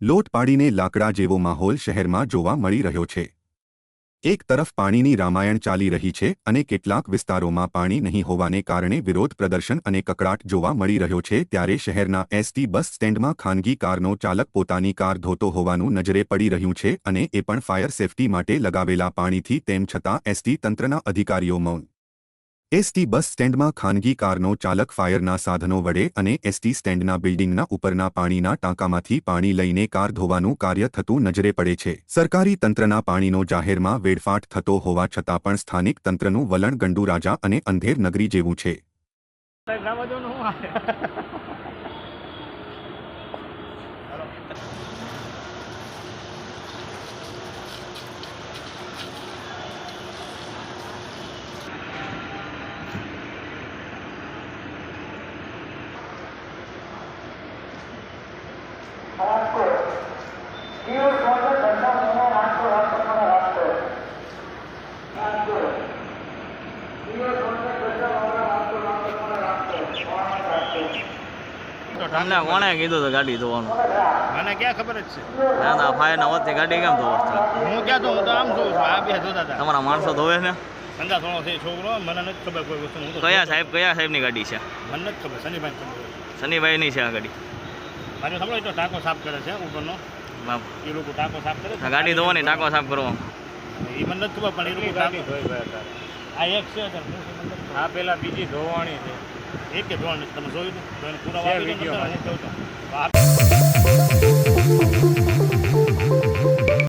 લોટ પાડીને લાકડા જેવો માહોલ શહેરમાં જોવા મળી રહ્યો છે। એક તરફ પાણીની રામાયણ ચાલી રહી છે અને કેટલાક વિસ્તારોમાં પાણી નહીં હોવાને કારણે વિરોધ પ્રદર્શન અને કકળાટ જોવા મળી રહ્યો છે, ત્યારે શહેરના એસટી બસ સ્ટેન્ડમાં ખાનગી કારનો ચાલક પોતાની કાર ધોતો હોવાનું નજરે પડી રહ્યું છે અને એ પણ ફાયર સેફટી માટે લગાવેલા પાણીથી। તેમ છતાં એસટી તંત્રના અધિકારીઓ મૌન। એસટી બસ સ્ટેન્ડમાં ખાનગી કારનો ચાલક ફાયરના સાધનો વડે અને એસટી સ્ટેન્ડના બિલ્ડિંગના ઉપરના પાણીના ટાંકામાંથી પાણી લઈને કાર ધોવાનું કાર્ય થતું નજરે પડે છે। સરકારી તંત્રના પાણીનો જાહેરમાં વેડફાટ થતો હોવા છતાં પણ સ્થાનિક તંત્રનું વલણ ગંડુ રાજા અને અંધેર નગરી જેવું છે। તમને કોણે કીધું તો ગાડી ધોવાનું? મને ક્યાં ખબર જ છે? ના ના, ફાયર ના વચ્ચે ગાડી કેમ ધોવો છો? હું ક્યાં ધોઉં? તો આમ જોઉં છું, આ બે ધોતા હતા। તમારા માણસો ધોવે છે? ધંધા થોડો છે છોકરો, મને નથી ખબર કોઈ વસ્તુ। હું તો કયા સાહેબની ગાડી છે? મને નથી ખબર, શનિભાઈ ખબર। શનિભાઈની છે આ ગાડી? મારે સાંભળો, એટલો ટાંકો સાફ કરે છે ઉપરનો, એ લોકો ટાંકો સાફ કરે છે। ગાડી ધોવાની, ટાંકો સાફ કરવો એ મને નથી ખબર, પણ એ લોકો ગાડી ધોઈ ગયા હતા। આ એક છે, આ પેલા બીજી ધોવાણી છે, એક કે ધોવાણી તમે જોયું? પૂરા વિડીયો